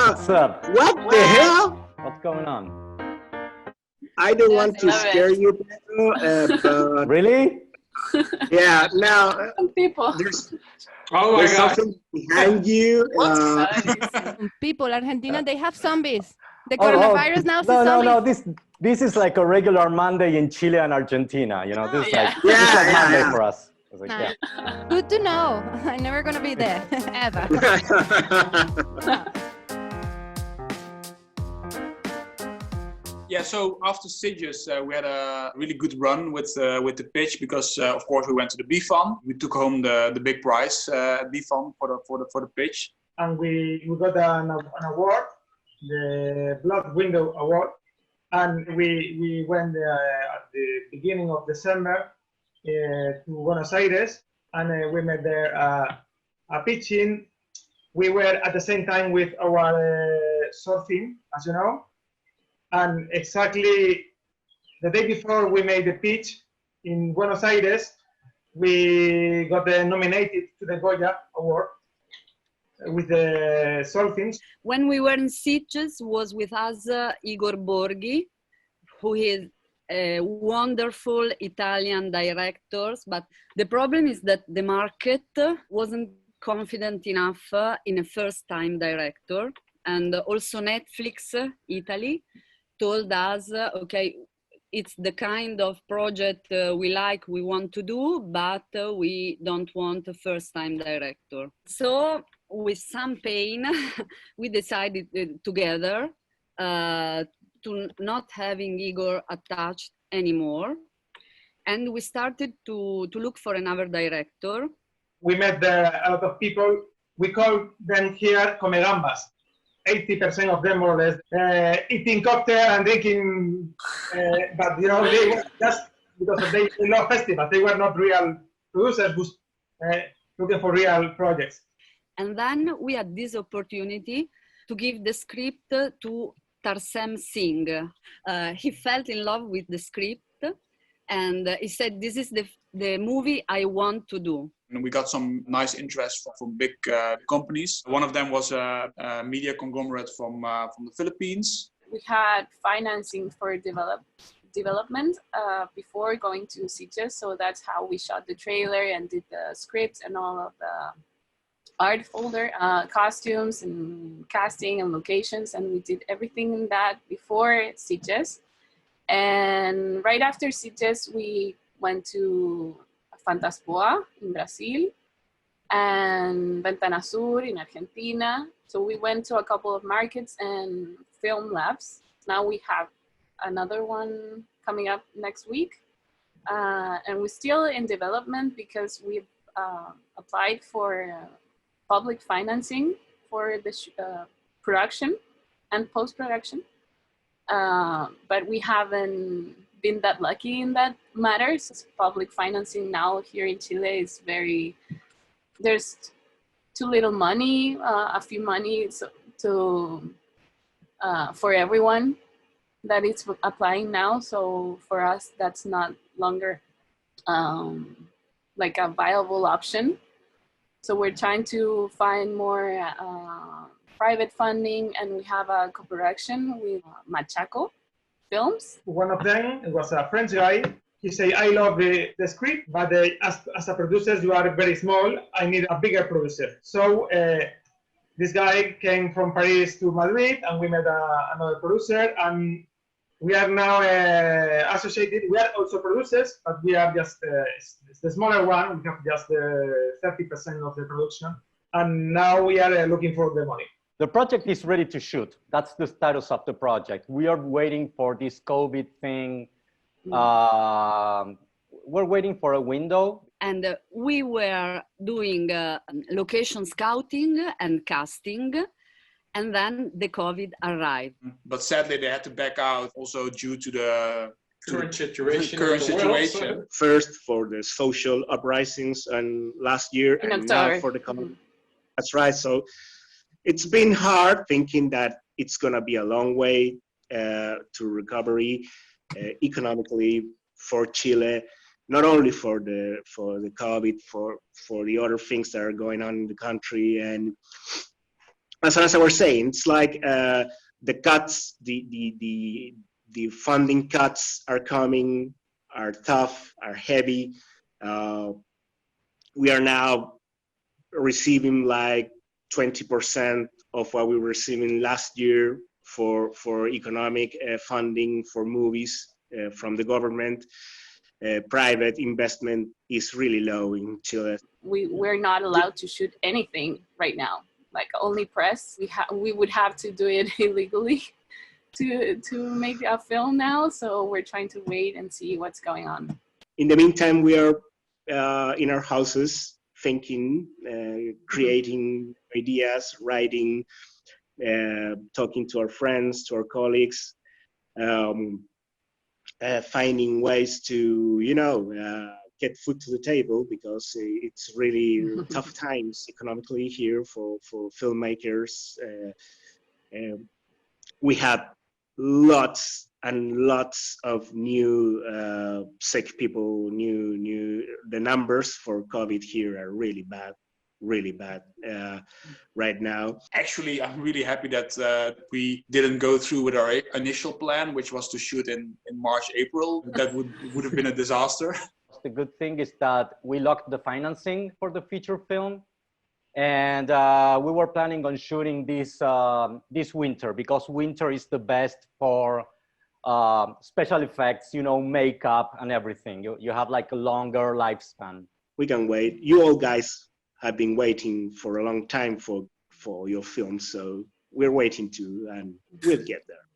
What's up? What the hell? What's going on? I don't want to scare you, but Really? yeah. Now Some people. there's Oh my there's God. something behind you. People, Argentina, they have zombies. The Oh, coronavirus now says no. zombies. This is like a regular Monday in Chile and Argentina. You know, this is like Yeah, this is like yeah, Monday yeah. for us. It's like, Nah. yeah. Good to know. I'm never gonna be there ever. Yeah, so after Sitges, we had a really good run with the pitch because, of course, we went to the BFAN. We took home the big prize at BFAN for the pitch. And we got an award, the Blood Window Award, and we went at the beginning of December to Buenos Aires, and we met there a pitching. We were at the same time with our surfing, as you know, and exactly the day before we made the pitch in Buenos Aires, we got nominated to the Goya Award with the Solfins. When we were in Sitges, was with us Igor Borghi, who is a wonderful Italian director. But the problem is that the market wasn't confident enough in a first-time director. And also Netflix Italy told us, okay, it's the kind of project we want to do, but we don't want a first-time director. So with some pain, we decided together to not having Igor attached anymore. And we started to look for another director. We met there a lot of people. We call them here comegambas. 80% of them more or less eating cocktail and drinking, but you know, they were just because they love festivals. They were not real producers who's looking for real projects. And then we had this opportunity to give the script to Tarsem Singh. He fell in love with the script and he said, this is the movie I want to do. And we got some nice interest from big companies. One of them was a media conglomerate from the Philippines. We had financing for development before going to Sitges, so that's how we shot the trailer and did the script and all of the art folder, costumes and casting and locations, and we did everything in that before Sitges. And right after Sitges, we went to Fantaspoa in Brazil and Ventana Sur in Argentina. So we went to a couple of markets and film labs. Now we have another one coming up next week. And we're still in development because we've applied for public financing for the production and post-production. But we haven't been that lucky in that matter. So public financing now here in Chile is there's too little money, a few money for everyone that is applying now. So for us, that's not longer like a viable option. So we're trying to find more private funding, and we have a co-production with Machaco Films. One of them was a French guy. He said, I love the script, but as a producer, you are very small. I need a bigger producer. So this guy came from Paris to Madrid, and we met another producer, and we are now associated. We are also producers, but we are just the smaller one. We have just 30% of the production, and now we are looking for the money. The project is ready to shoot. That's the status of the project. We are waiting for this COVID thing. We're waiting for a window. And we were doing location scouting and casting, and then the COVID arrived. But sadly, they had to back out also due to the current situation. First for the social uprisings and last year, in and October. now for the coming. That's right. So it's been hard thinking that it's gonna be a long way to recovery economically for Chile, not only for the COVID, for the other things that are going on in the country, and as I was saying, it's like the cuts, the funding cuts are coming, are tough, are heavy. We are now receiving like 20% of what we were receiving last year for economic funding for movies from the government. Private investment is really low in Chile. We're not allowed to shoot anything right now, like only press. We would have to do it illegally to make a film now, so we're trying to wait and see what's going on. In the meantime, we are in our houses thinking, creating ideas, writing, talking to our friends, to our colleagues, finding ways to, get food to the table, because it's really tough times economically here for filmmakers. We have lots and lots of new sick people. The numbers for COVID here are really bad right now. Actually, I'm really happy that we didn't go through with our initial plan, which was to shoot in March, April. That would have been a disaster. The good thing is that we locked the financing for the feature film, and we were planning on shooting this winter, because winter is the best for special effects, makeup and everything. You have like a longer lifespan. We can wait. You all guys have been waiting for a long time for your film, so we're waiting too, and we'll get there.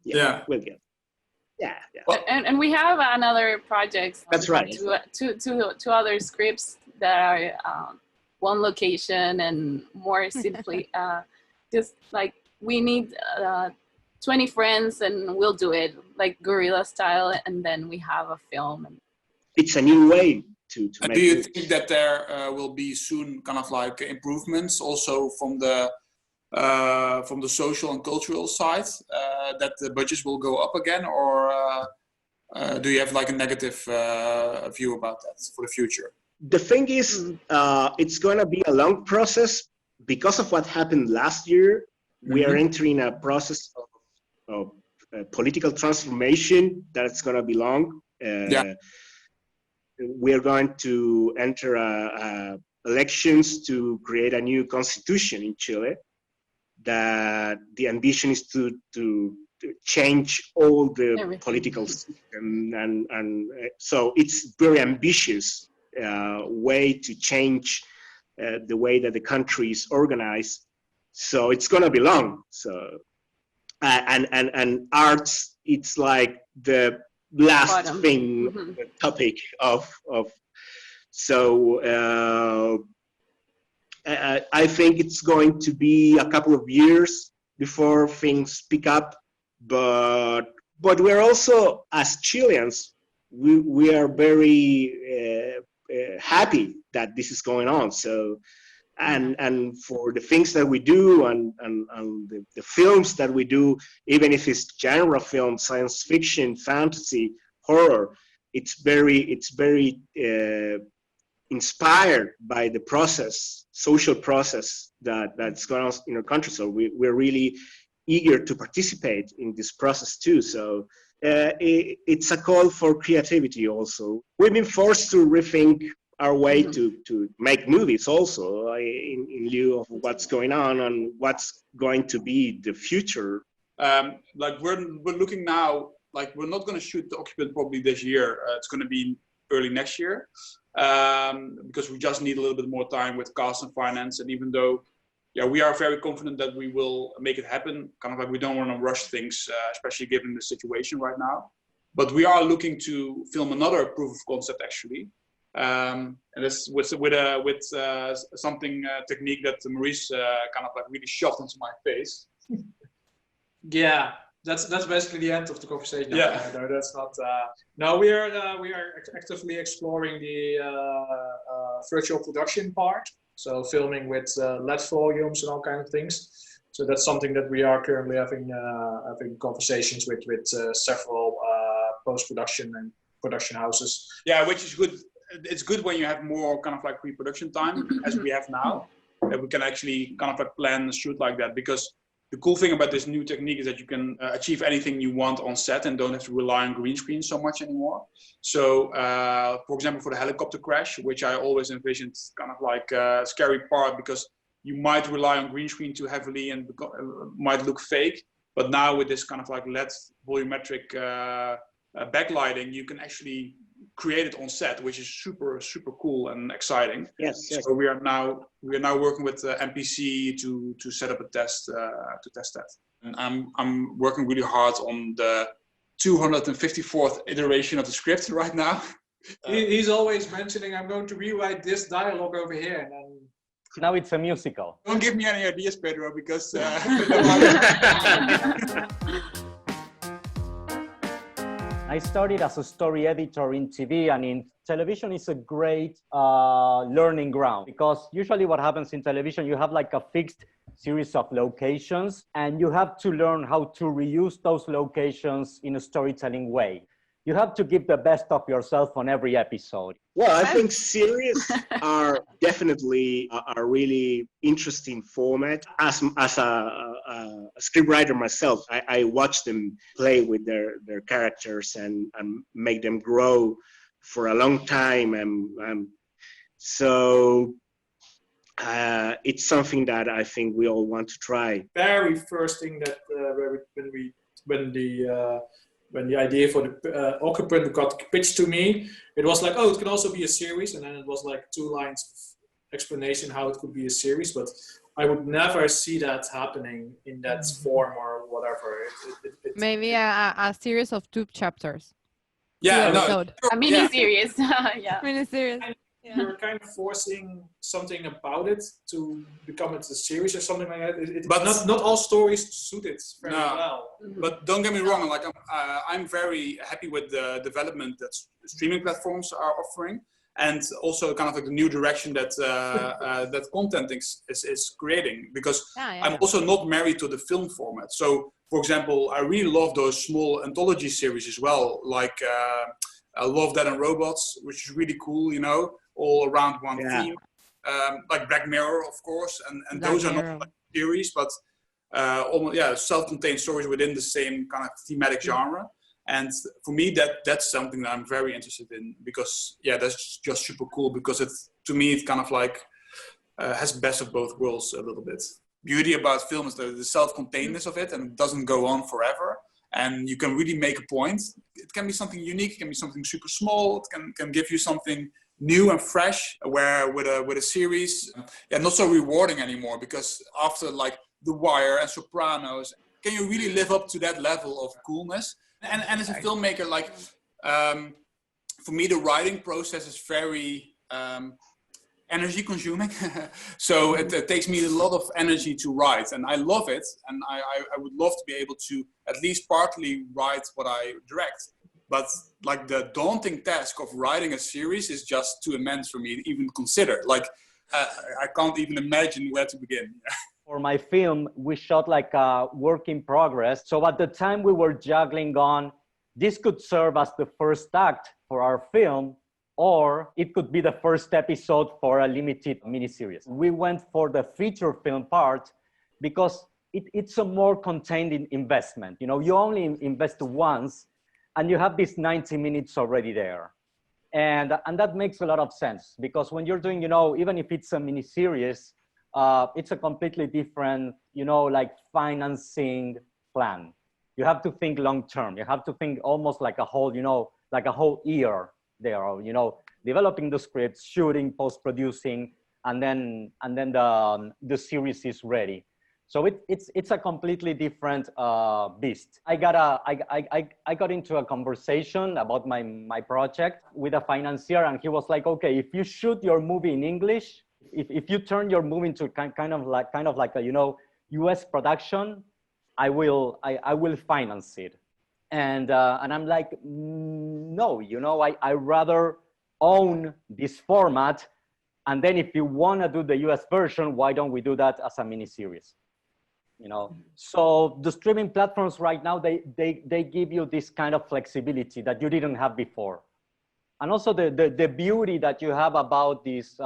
Yeah. We'll get there. Yeah. Well, and we have another project. That's right. Two other scripts that are one location and more simply just like we need 20 friends and we'll do it like guerrilla style, and then we have a film. It's a new way to make. Do you think that there will be soon kind of like improvements also from the social and cultural side, that the budgets will go up again, or do you have like a negative view about that for the future? The thing is, it's going to be a long process because of what happened last year. We are entering a process of political transformation that's going to be long. We're going to enter elections to create a new constitution in Chile. That the ambition is to change all the political system, and so it's very ambitious way to change the way that the country is organized. So it's gonna be long. So and arts, it's like the last thing topic of so. I think it's going to be a couple of years before things pick up, but we're also, as Chileans, we are very happy that this is going on. So, and for the things that we do and the films that we do, even if it's genre film, science fiction, fantasy, horror, it's very inspired by the social process that's going on in our country. So we're really eager to participate in this process too. So it's a call for creativity also. We've been forced to rethink our way to make movies also in lieu of what's going on and what's going to be the future. Like we're looking now, like we're not going to shoot The Occupant probably this year. It's going to be early next year. Because we just need a little bit more time with cast and finance, and even though we are very confident that we will make it happen, kind of like we don't want to rush things, especially given the situation right now, but we are looking to film another proof of concept actually, and this with something technique that Maurice kind of like really shoved into my face. Yeah, that's basically the end of the conversation. Yeah, no, that's not. No, we are actively exploring the virtual production part. So filming with LED volumes and all kinds of things. So that's something that we are currently having conversations with several post-production and production houses. Yeah, which is good. It's good when you have more kind of like pre-production time, as we have now. that we can actually kind of like plan and shoot like that. Because the cool thing about this new technique is that you can achieve anything you want on set and don't have to rely on green screen so much anymore. So, for example, for the helicopter crash, which I always envisioned kind of like a scary part because you might rely on green screen too heavily and might look fake. But now with this kind of like LED volumetric backlighting, you can actually create it on set, which is super cool and exciting. Yes. So we are now working with MPC to set up a test to test that. And I'm working really hard on the 254th iteration of the script right now. He's always mentioning, I'm going to rewrite this dialogue over here, and then Now it's a musical. Don't give me any ideas, Pedro, because I started as a story editor in TV, and in television is a great learning ground, because usually what happens in television, you have like a fixed series of locations and you have to learn how to reuse those locations in a storytelling way. You have to give the best of yourself on every episode. Well, I think series are definitely a really interesting format. As a scriptwriter myself, I watch them play with their characters and make them grow for a long time. So it's something that I think we all want to try. Very first thing that when the idea for the occupant got pitched to me, it was like, oh, it can also be a series, and then it was like 2 lines of explanation how it could be a series, but I would never see that happening in that form or whatever. Maybe a series of 2 chapters. yeah, no, Episode. A mini series. Yeah. Mini series. Yeah. You're kind of forcing something about it to become a series or something like that. But not all stories suit it very well. But don't get me wrong, like I'm very happy with the development that streaming platforms are offering, and also kind of like the new direction that that content is creating. Because I'm also not married to the film format. So, for example, I really love those small anthology series as well, like I Love, Death and Robots, which is really cool, you know, all around one theme. Like Black Mirror, of course, and those are not like series, but almost self-contained stories within the same kind of thematic genre. And for me, that's something that I'm very interested in, because that's just super cool, because to me it kind of like has best of both worlds a little bit. Beauty about film is the self-containedness of it, and it doesn't go on forever. And you can really make a point. It can be something unique. It can be something super small. It can give you something new and fresh. Where with a series, not so rewarding anymore, because after like The Wire and Sopranos, can you really live up to that level of coolness? And as a filmmaker, like for me, the writing process is very energy consuming. So it takes me a lot of energy to write, and I love it, and I would love to be able to at least partly write what I direct. But like the daunting task of writing a series is just too immense for me to even consider. Like I can't even imagine where to begin. For my film, we shot like a work in progress. So at the time we were juggling on, this could serve as the first act for our film, or it could be the first episode for a limited miniseries. We went for the feature film part because it's a more contained investment. You know, you only invest once and you have these 90 minutes already there. And that makes a lot of sense, because when you're doing, you know, even if it's a miniseries, it's a completely different, you know, like financing plan. You have to think long-term. You have to think almost like a whole, you know, like a whole year there, you know, developing the scripts, shooting, post-producing, and then the series is ready. So it's a completely different beast. I got into a conversation about my project with a financier, and he was like, okay, if you shoot your movie in English, if you turn your movie into kind of like a, you know, US production, I will finance it. And I'm like, no, you know, I rather own this format. And then if you want to do the US version, why don't we do that as a miniseries? You know, so the streaming platforms right now, they give you this kind of flexibility that you didn't have before. And also the beauty that you have about this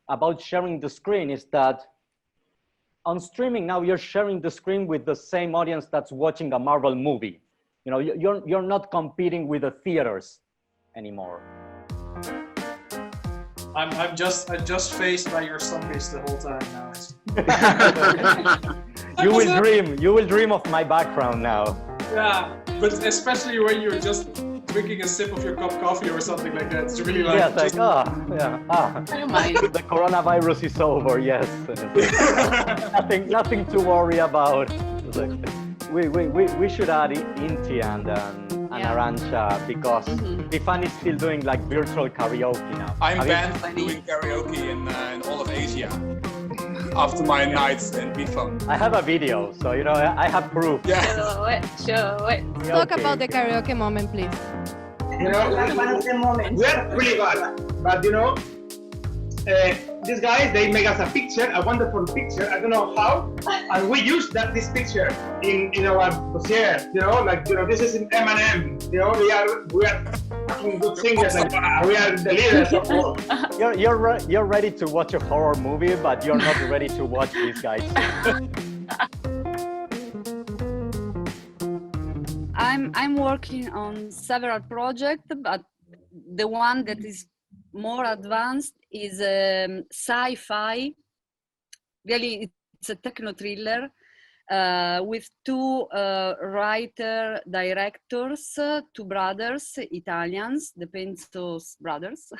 about sharing the screen is that on streaming now you're sharing the screen with the same audience that's watching a Marvel movie. You know, you're not competing with the theaters anymore. I'm just faced by your zombies the whole time now. You will dream of my background now. Yeah, but especially when you're just drinking a sip of your cup of coffee or something like that. It's really like, yes, like I don't mind. The coronavirus is over. Yes, nothing to worry about. We should add Inti and Arantxa because Bifan is still doing like virtual karaoke now. I'm banned from doing karaoke in all of Asia after my nights in Bifan. I have a video, so you know I have proof. Yeah. Show it. Talk about the karaoke moment, please. You know, we're really bad, but you know, these guys, they make us a picture, a wonderful picture. I don't know how, and we use this picture in our dossier. You know, like you know, this is in M&M. You know, we are fucking good singers. Like, we are the leaders of all. You're ready to watch a horror movie, but you're not ready to watch these guys. I'm working on several projects, but the one that is more advanced is sci-fi. Really, it's a techno thriller with two writer-directors, two brothers, Italians, the Pentos brothers,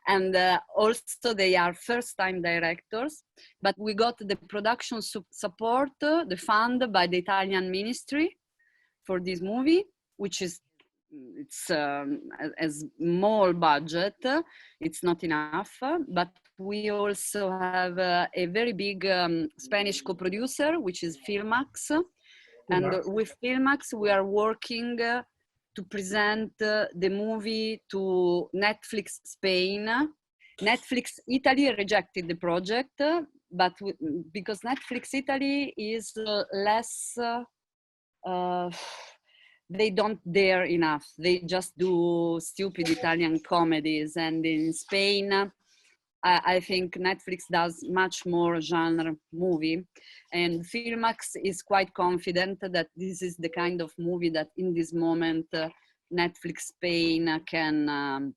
and also they are first-time directors. But we got the production support, the fund by the Italian ministry for this movie, which is it's a small budget. It's not enough, but we also have a very big Spanish co-producer, which is Filmax. And with Filmax, we are working to present the movie to Netflix Spain. Netflix Italy rejected the project, but because Netflix Italy is less, they don't dare enough. They just do stupid Italian comedies. And in Spain, I think Netflix does much more genre movie. And Filmax is quite confident that this is the kind of movie that in this moment Netflix Spain can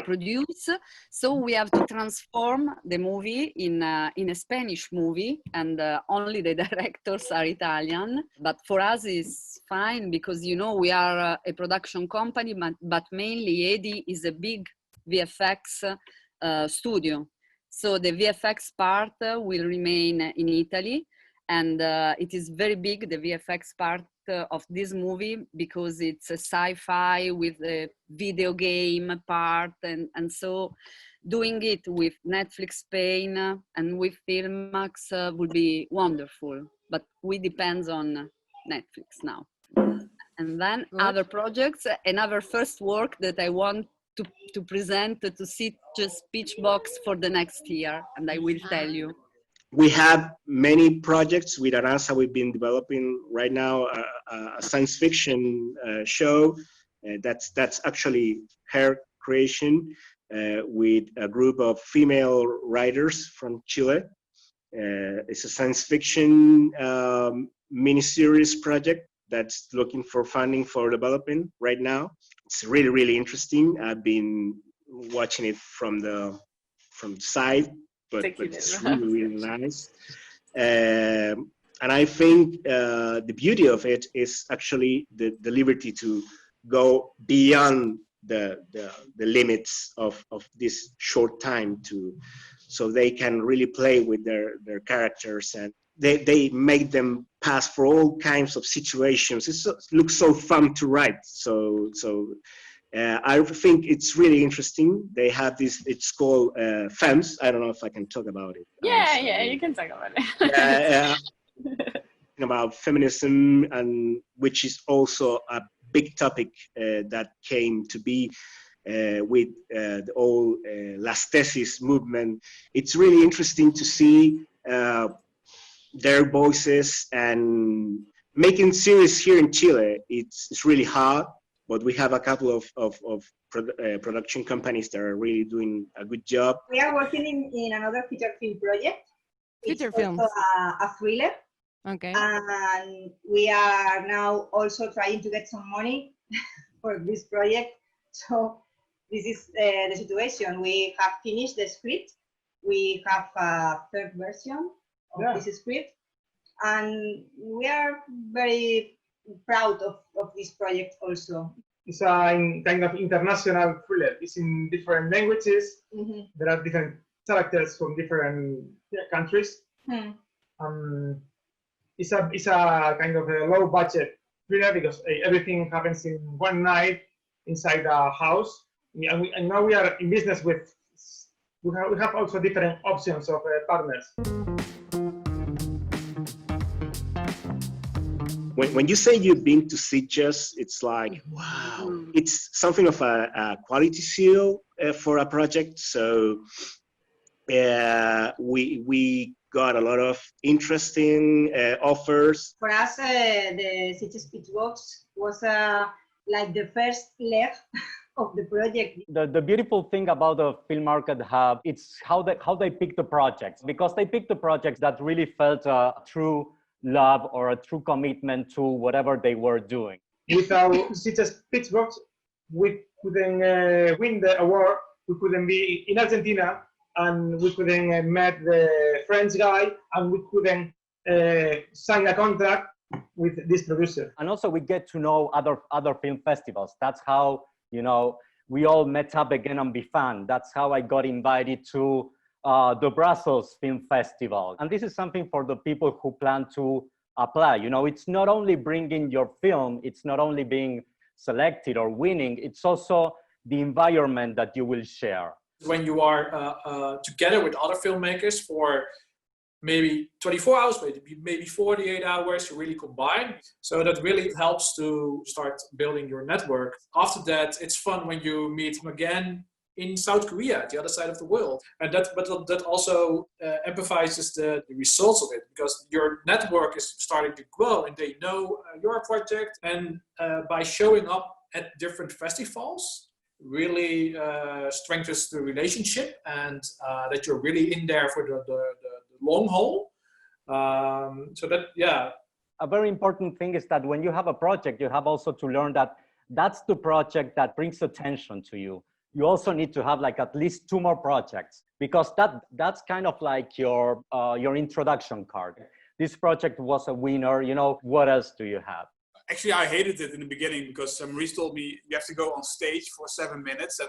produce. So we have to transform the movie in a Spanish movie, and only the directors are Italian. But for us it's fine because, you know, we are a production company, but mainly Edi is a big VFX studio. So the VFX part will remain in Italy, and it is very big, the VFX part of this movie, because it's a sci-fi with a video game part, and so doing it with Netflix Spain and with Filmax would be wonderful, but we depend on Netflix now. And then other projects, another first work that I want to present to Sitges Pitchbox for the next year, and I will tell you. We have many projects with Arantxa. We've been developing right now a science fiction show that's actually her creation with a group of female writers from Chile. It's a science fiction miniseries project that's looking for funding for developing right now. It's really, really interesting. I've been watching it from the side, but it's really, really nice. And I think the beauty of it is actually the liberty to go beyond the limits of this short time so they can really play with their characters, and they make them pass for all kinds of situations. It looks so fun to write. So I think it's really interesting. They have this, it's called FEMS. I don't know if I can talk about it. Yeah, you can talk about it. About feminism, and which is also a big topic that came to be with the whole Las Tesis movement. It's really interesting to see their voices, and making series here in Chile, it's really hard. but we have a couple of production companies that are really doing a good job. We are working in another feature film project. Feature it's films. also a thriller. Okay. And we are now also trying to get some money for this project. So this is the situation. We have finished the script. We have a third version of this script. And we are very proud of this project also. It's a kind of international thriller. It's in different languages. Mm-hmm. There are different characters from different countries. It's a kind of a low budget thriller because everything happens in one night inside a house. And now we are in business with, we have also different options of partners. When you say you've been to Sitges, it's like, wow, it's something of a quality seal for a project. So we got a lot of interesting offers. For us, the Sitges Pitchbox was like the first leg of the project. The beautiful thing about the Filmarket Hub, it's how they pick the projects, because they pick the projects that really felt a true love or a true commitment to whatever they were doing. Without Sitges Pitchbox, we couldn't win the award. We couldn't be in Argentina, and we couldn't meet the French guy, and we couldn't sign a contract with this producer. And also we get to know other film festivals. That's how, you know, we all met up again on Bifan. That's how I got invited to the Brussels Film Festival. And this is something for the people who plan to apply. You know, it's not only bringing your film, it's not only being selected or winning, it's also the environment that you will share. When you are together with other filmmakers for maybe 24 hours, maybe 48 hours, you really combine. So that really helps to start building your network. After that, it's fun when you meet them again in South Korea, the other side of the world. And that also emphasizes the results of it, because your network is starting to grow and they know your project. And by showing up at different festivals, really strengthens the relationship, and that you're really in there for the long haul. So that, yeah. A very important thing is that when you have a project, you have also to learn that that's the project that brings attention to you. You also need to have like at least 2 more projects, because that's kind of like your introduction card. This project was a winner, you know, what else do you have? Actually, I hated it in the beginning because Maurice told me you have to go on stage for 7 minutes and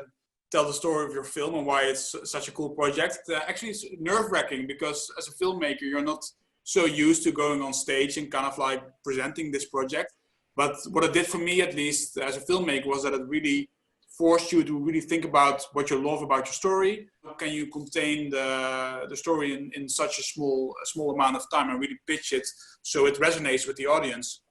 tell the story of your film and why it's such a cool project. Actually, it's nerve-wracking because as a filmmaker, you're not so used to going on stage and kind of like presenting this project. But what it did for me, at least as a filmmaker, was that it really forced you to really think about what you love about your story. How can you contain the story in such a small amount of time and really pitch it so it resonates with the audience?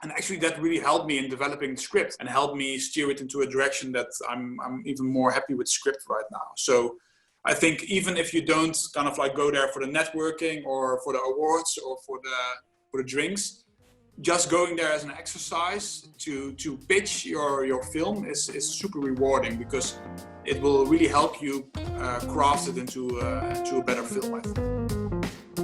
And actually that really helped me in developing the script and helped me steer it into a direction that I'm even more happy with script right now. So I think even if you don't kind of like go there for the networking or for the awards or for the drinks, just going there as an exercise to pitch your film is super rewarding, because it will really help you craft it into a better film, I think.